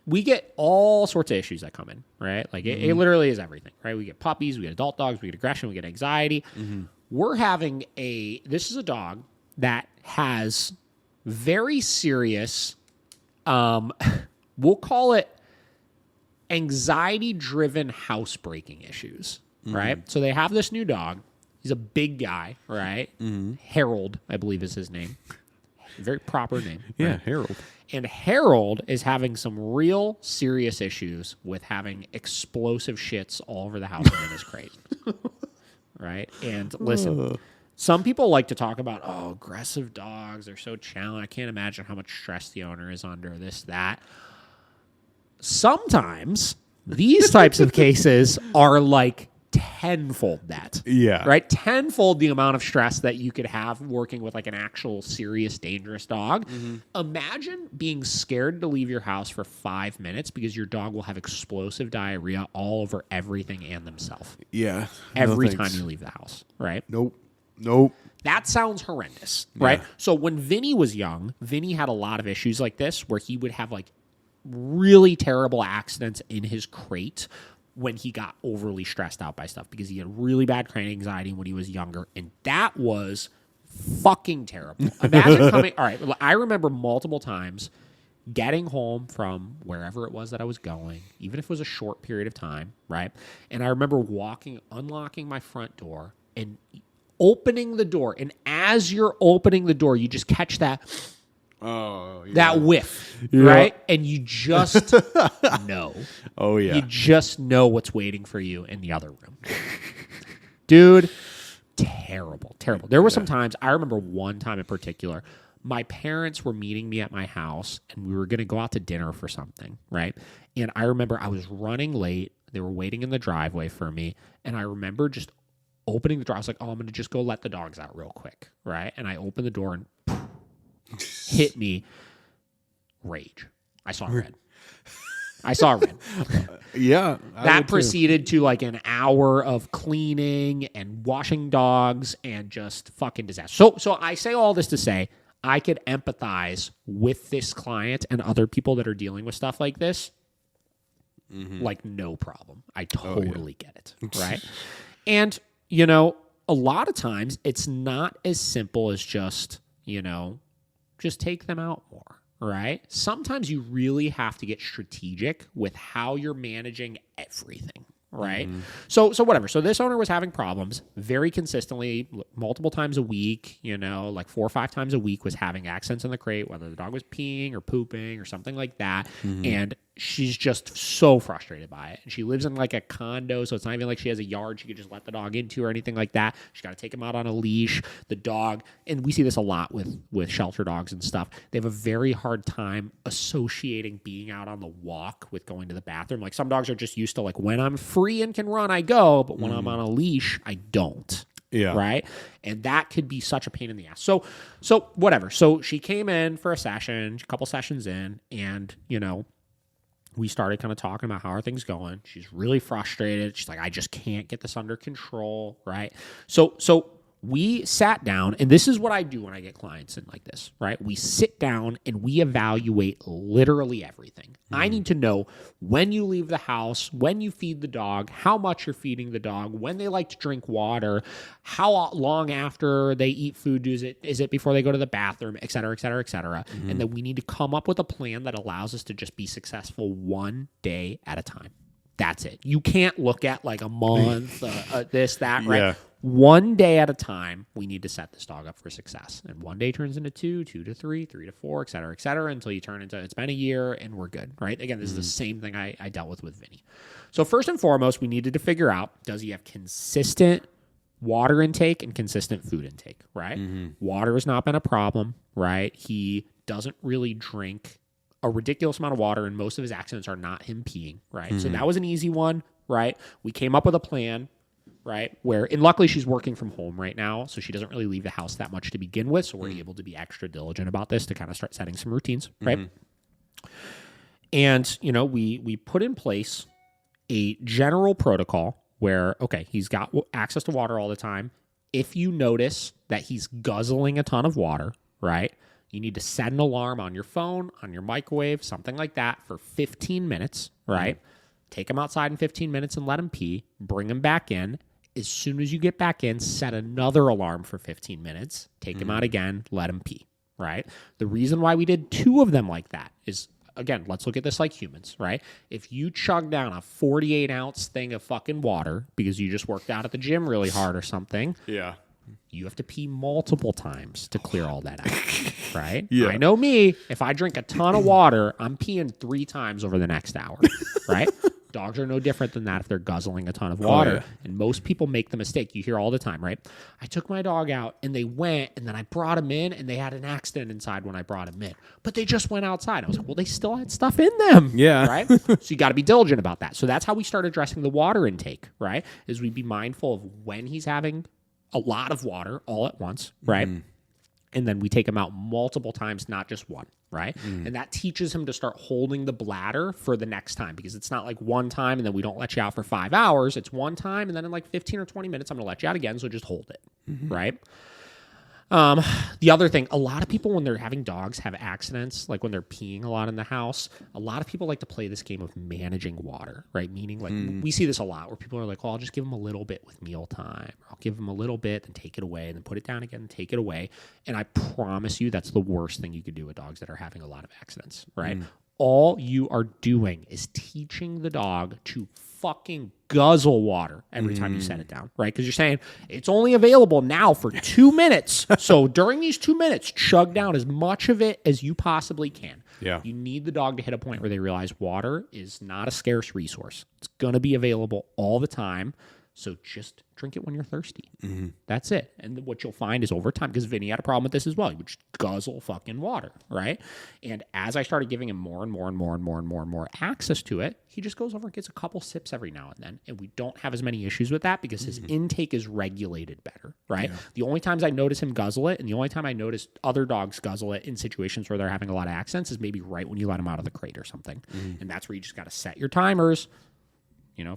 we get all sorts of issues that come in, right? Like it literally is everything, right? We get puppies, we get adult dogs, we get aggression, we get anxiety. We're having this is a dog that has very serious, we'll call it anxiety-driven housebreaking issues, right? So they have this new dog. He's a big guy, right? Harold, I believe is his name. Very proper name. Yeah, right? Harold. And Harold is having some real serious issues with having explosive shits all over the house and in his crate. Right? And listen, some people like to talk about, aggressive dogs. They're so challenging. I can't imagine how much stress the owner is under, this, that. Sometimes these types of cases are like tenfold that. Yeah. Right? Tenfold the amount of stress that you could have working with like an actual serious, dangerous dog. Imagine being scared to leave your house for 5 minutes because your dog will have explosive diarrhea all over everything and themselves. Yeah. Every time you leave the house, right? Nope. That sounds horrendous, right? So when Vinny was young, Vinny had a lot of issues like this where he would have like really terrible accidents in his crate when he got overly stressed out by stuff because he had really bad crate anxiety when he was younger, and that was fucking terrible. Imagine coming... All right, I remember multiple times getting home from wherever it was that I was going, even if it was a short period of time, right? And I remember unlocking my front door and opening the door, and as you're opening the door, you just catch that... that whiff, right? And you just know. Oh, yeah. You just know what's waiting for you in the other room. Dude, terrible. There were some times, I remember one time in particular, my parents were meeting me at my house, and we were going to go out to dinner for something, right? And I remember I was running late. They were waiting in the driveway for me, and I remember just opening the door. I was like, I'm going to just go let the dogs out real quick, right? And I opened the door, and hit me. Rage. I saw red. Yeah. That proceeded to like an hour of cleaning and washing dogs and just fucking disaster. So I say all this to say I could empathize with this client and other people that are dealing with stuff like this. Like no problem. I totally get it. Right. And, a lot of times it's not as simple as just take them out more, right? Sometimes you really have to get strategic with how you're managing everything, right? So whatever. So this owner was having problems very consistently, multiple times a week, like 4 or 5 times a week was having accidents in the crate, whether the dog was peeing or pooping or something like that. And she's just so frustrated by it. And she lives in like a condo, so it's not even like she has a yard she could just let the dog into or anything like that. She's got to take him out on a leash. The dog, and we see this a lot with shelter dogs and stuff, they have a very hard time associating being out on the walk with going to the bathroom. Like some dogs are just used to like when I'm free and can run, I go, but when I'm on a leash, I don't. Yeah. Right. And that could be such a pain in the ass. So whatever. So she came in for a session, a couple sessions in, and, we started kind of talking about how are things going. She's really frustrated. She's like, I just can't get this under control, right? So we sat down, and this is what I do when I get clients in like this, right? We sit down and we evaluate literally everything. I need to know when you leave the house, when you feed the dog, how much you're feeding the dog, when they like to drink water, how long after they eat food is it before they go to the bathroom, et cetera, et cetera, et cetera. And then we need to come up with a plan that allows us to just be successful one day at a time. That's it. You can't look at like a month, this, that, right? Yeah. One day at a time, we need to set this dog up for success. And one day turns into 2, 2 to 3, 3 to 4, et cetera, until you turn into, it's been a year and we're good, right? Again, this is the same thing I dealt with Vinny. So first and foremost, we needed to figure out, does he have consistent water intake and consistent food intake, right? Water has not been a problem, right? He doesn't really drink a ridiculous amount of water, and most of his accidents are not him peeing, right? So that was an easy one, right? We came up with a plan, right? And luckily she's working from home right now, so she doesn't really leave the house that much to begin with, so we're able to be extra diligent about this to kind of start setting some routines, right? And, we put in place a general protocol where, okay, he's got access to water all the time. If you notice that he's guzzling a ton of water, right, You need to set an alarm on your phone, on your microwave, something like that for 15 minutes, right? Take him outside in 15 minutes and let him pee. Bring him back in. As soon as you get back in, set another alarm for 15 minutes. Take him out again, let him pee, right? The reason why we did 2 of them like that is, again, let's look at this like humans, right? If you chug down a 48-ounce thing of fucking water because you just worked out at the gym really hard or something, you have to pee multiple times to clear all that out, right? Yeah. I know me. If I drink a ton of water, I'm peeing 3 times over the next hour, right? Dogs are no different than that if they're guzzling a ton of water. And most people make the mistake. You hear all the time, right? I took my dog out and they went and then I brought him in and they had an accident inside when I brought him in. But they just went outside. I was like, well, they still had stuff in them. Yeah. Right? So you got to be diligent about that. So that's how we start addressing the water intake, right? Is we be mindful of when he's having a lot of water all at once, right? And then we take him out multiple times, not just one, right? And that teaches him to start holding the bladder for the next time, because it's not like one time and then we don't let you out for 5 hours. It's one time and then in like 15 or 20 minutes, I'm going to let you out again. So just hold it, right? The other thing, a lot of people when they're having dogs have accidents, like when they're peeing a lot in the house, a lot of people like to play this game of managing water, right? Meaning like we see this a lot where people are like, well, I'll just give them a little bit with mealtime. I'll give them a little bit and take it away and then put it down again and take it away. And I promise you that's the worst thing you could do with dogs that are having a lot of accidents, right? All you are doing is teaching the dog to fucking guzzle water every time you set it down, right? Because you're saying it's only available now for 2 minutes. So during these 2 minutes, chug down as much of it as you possibly can. Yeah. You need the dog to hit a point where they realize water is not a scarce resource. It's going to be available all the time. So just drink it when you're thirsty. That's it. And what you'll find is over time, because Vinny had a problem with this as well. He would just guzzle fucking water, right? And as I started giving him more and more access to it, he just goes over and gets a couple sips every now and then. And we don't have as many issues with that because his intake is regulated better, right? Yeah. The only times I notice him guzzle it, and the only time I notice other dogs guzzle it in situations where they're having a lot of accidents is maybe right when you let him out of the crate or something. And that's where you just got to set your timers.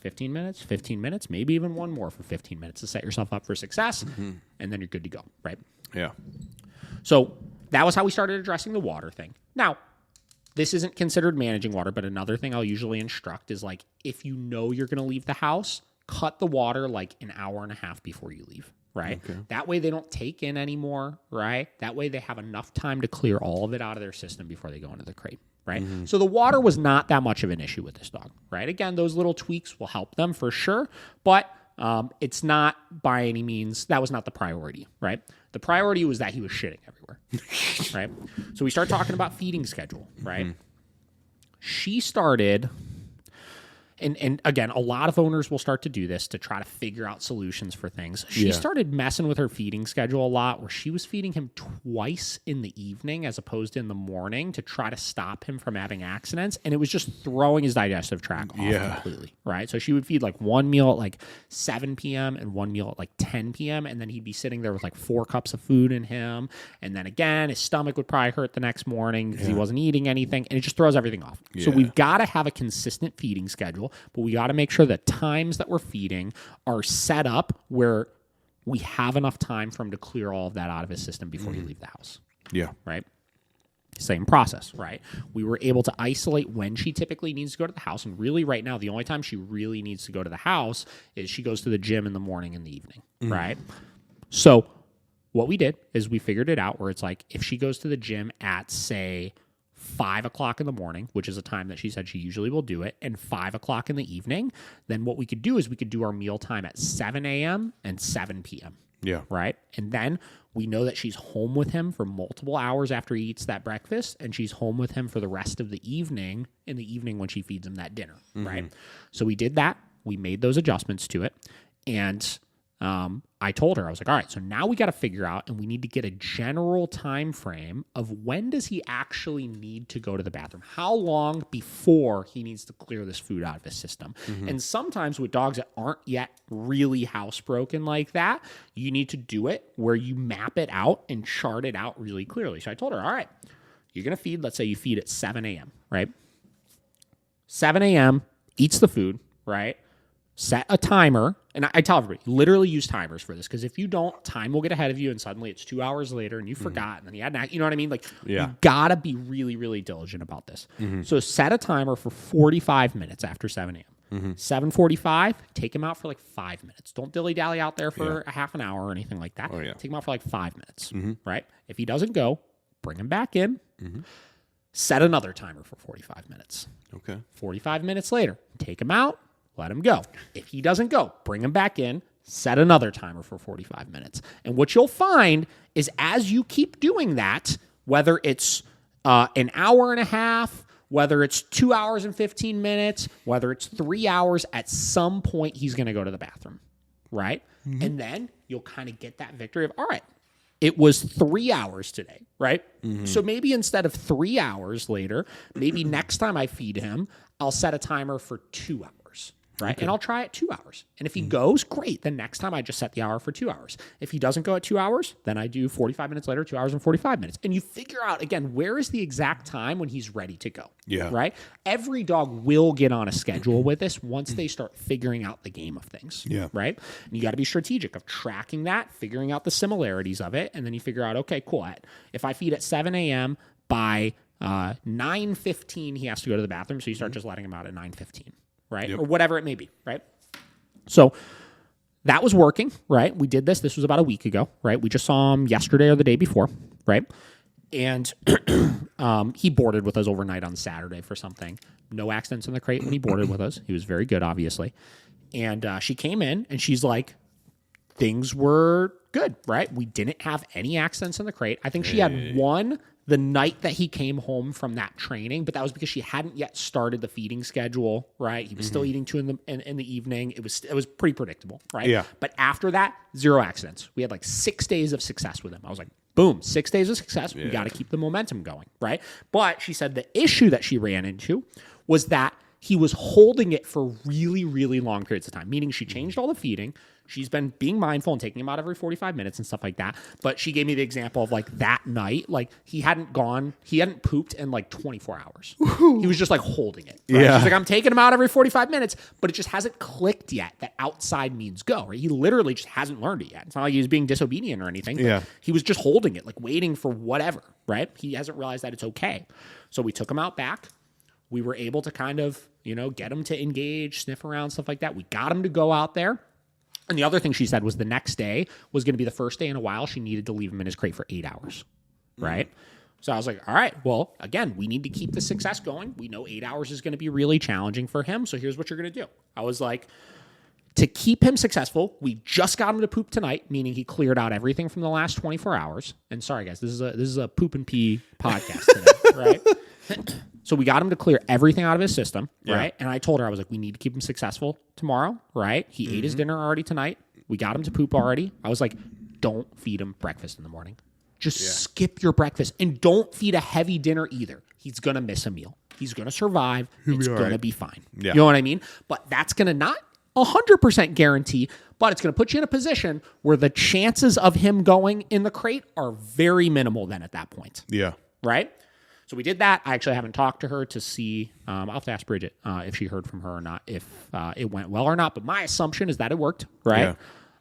15 minutes, maybe even one more for 15 minutes to set yourself up for success, and then you're good to go, right? Yeah. So that was how we started addressing the water thing. Now, this isn't considered managing water, but another thing I'll usually instruct is like, if you know you're going to leave the house, cut the water like an hour and a half before you leave, right? Okay. That way they don't take in anymore, right? That way they have enough time to clear all of it out of their system before they go into the crate. Right. So the water was not that much of an issue with this dog. Right. Again, those little tweaks will help them for sure. But it's not by any means, that was not the priority. Right. The priority was that he was shitting everywhere. Right. So we start talking about feeding schedule. Right. She started. And again, a lot of owners will start to do this to try to figure out solutions for things. She started messing with her feeding schedule a lot, where she was feeding him twice in the evening as opposed to in the morning to try to stop him from having accidents. And it was just throwing his digestive tract off completely, right? So she would feed like one meal at like 7 p.m. and one meal at like 10 p.m. And then he'd be sitting there with like 4 cups of food in him. And then again, his stomach would probably hurt the next morning because he wasn't eating anything. And it just throws everything off. So we've got to have a consistent feeding schedule. But we got to make sure the times that we're feeding are set up where we have enough time for him to clear all of that out of his system before you leave the house. Yeah. Right? Same process, right? We were able to isolate when she typically needs to go to the house. And really right now, the only time she really needs to go to the house is she goes to the gym in the morning and the evening, right? So what we did is we figured it out where it's like if she goes to the gym at, say, 5 o'clock in the morning, which is a time that she said she usually will do it, and 5 o'clock in the evening, then what we could do is we could do our meal time at 7 a.m. and 7 p.m. Yeah. Right? And then we know that she's home with him for multiple hours after he eats that breakfast, and she's home with him for the rest of the evening, in the evening when she feeds him that dinner, right? So we did that. We made those adjustments to it, and I told her, I was like, all right, so now we got to figure out, and we need to get a general time frame of when does he actually need to go to the bathroom? How long before he needs to clear this food out of his system? And sometimes with dogs that aren't yet really housebroken like that, you need to do it where you map it out and chart it out really clearly. So I told her, all right, you're going to feed, let's say you feed at 7 a.m., right? 7 a.m., eats the food, right? Set a timer and I tell everybody, literally use timers for this, because if you don't, time will get ahead of you, and suddenly it's 2 hours later, and you forgot, and then you had, you know what I mean? Like, you gotta be really, really diligent about this. So set a timer for 45 minutes after 7 a.m. 7:45, take him out for like 5 minutes. Don't dilly-dally out there for a half an hour or anything like that. Take him out for like 5 minutes, right? If he doesn't go, bring him back in. Set another timer for 45 minutes. 45 minutes later, take him out, let him go. If he doesn't go, bring him back in, set another timer for 45 minutes. And what you'll find is as you keep doing that, whether it's an hour and a half, whether it's 2 hours and 15 minutes, whether it's 3 hours, at some point he's going to go to the bathroom, right? And then you'll kind of get that victory of, all right, it was 3 hours today, right? So maybe instead of 3 hours later, maybe next time I feed him, I'll set a timer for 2 hours, right? And I'll try it 2 hours. And if he goes, great. Then next time I just set the hour for 2 hours. If he doesn't go at 2 hours, then I do 45 minutes later, 2 hours and 45 minutes. And you figure out, again, where is the exact time when he's ready to go, right? Every dog will get on a schedule with this once they start figuring out the game of things, right? And you got to be strategic of tracking that, figuring out the similarities of it, and then you figure out, okay, cool. If I feed at 7 a.m. by 9:15, he has to go to the bathroom, so you start just letting him out at 9:15. Right? Or whatever it may be, right? So that was working, right? We did this. This was about a week ago, right? We just saw him yesterday or the day before, right? And he boarded with us overnight on Saturday for something. No accidents in the crate when he boarded with us. He was very good, obviously. And she came in, and she's like, things were good, right? We didn't have any accidents in the crate. I think she had one the night that he came home from that training, but that was because she hadn't yet started the feeding schedule, right? He was still eating 2 in the evening. It was pretty predictable, right? Yeah. But after that, 0 accidents. We had like 6 days of success with him. I was like, boom, 6 days of success. We got to keep the momentum going, right? But she said the issue that she ran into was that he was holding it for really, really long periods of time, meaning she changed all the feeding. She's been being mindful and taking him out every 45 minutes and stuff like that. But she gave me the example of like that night, like he hadn't pooped in like 24 hours. He was just like holding it. Right? She's like, I'm taking him out every 45 minutes, but it just hasn't clicked yet that outside means go. Right? He literally just hasn't learned it yet. It's not like he was being disobedient or anything. He was just holding it, like waiting for whatever, right? He hasn't realized that it's okay. So we took him out back. We were able to kind of, get him to engage, sniff around, stuff like that. We got him to go out there. And the other thing she said was the next day was going to be the first day in a while she needed to leave him in his crate for 8 hours, right? So I was like, all right, well, again, we need to keep the success going. We know 8 hours is going to be really challenging for him, so here's what you're going to do. I was like, to keep him successful, we just got him to poop tonight, meaning he cleared out everything from the last 24 hours. And sorry, guys, this is a poop and pee podcast today, right? So we got him to clear everything out of his system, right? And I told her, I was like, we need to keep him successful tomorrow, right? He ate his dinner already tonight. We got him to poop already. I was like, don't feed him breakfast in the morning. Just skip your breakfast. And don't feed a heavy dinner either. He's going to miss a meal. He's going to survive. It's going to be fine. You know what I mean? But that's going to not 100% guarantee, but it's going to put you in a position where the chances of him going in the crate are very minimal then at that point. Yeah. Right? So we did that. I actually haven't talked to her to see. I'll have to ask Bridget if she heard from her or not, if it went well or not. But my assumption is that it worked, right?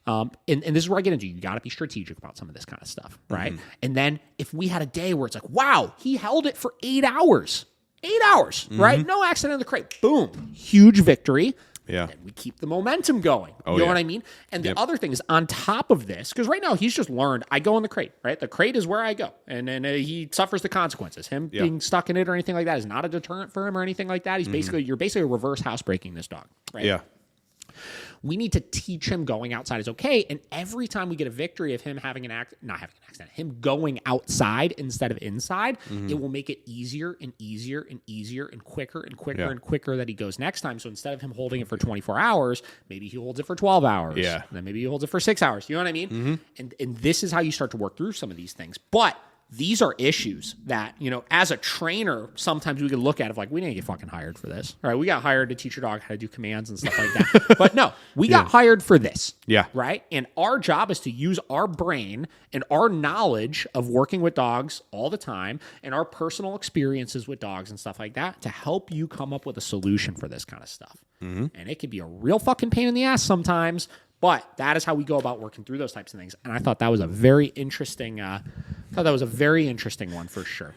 Yeah. And this is where I get into you got to be strategic about some of this kind of stuff, right? And then if we had a day where it's like, wow, he held it for 8 hours. 8 hours, right? No accident in the crate. Boom. Huge victory. Yeah. And we keep the momentum going. You know what I mean? And the other thing is on top of this, because right now he's just learned, I go in the crate, right? The crate is where I go. And then he suffers the consequences. Him being stuck in it or anything like that is not a deterrent for him or anything like that. He's you're basically reverse housebreaking this dog, right? Yeah. We need to teach him going outside is okay. And every time we get a victory of him having not having an accident, him going outside instead of inside, it will make it easier and easier and easier and quicker and quicker and quicker that he goes next time. So instead of him holding it for 24 hours, maybe he holds it for 12 hours. Yeah. And then maybe he holds it for 6 hours. You know what I mean? And this is how you start to work through some of these things. But these are issues that, as a trainer, sometimes we could look at it like, we didn't get fucking hired for this. All right, we got hired to teach your dog how to do commands and stuff like that. But no, we got hired for this. Yeah. Right? And our job is to use our brain and our knowledge of working with dogs all the time and our personal experiences with dogs and stuff like that to help you come up with a solution for this kind of stuff. Mm-hmm. And it can be a real fucking pain in the ass sometimes, but that is how we go about working through those types of things. And I thought that was a very interesting one for sure.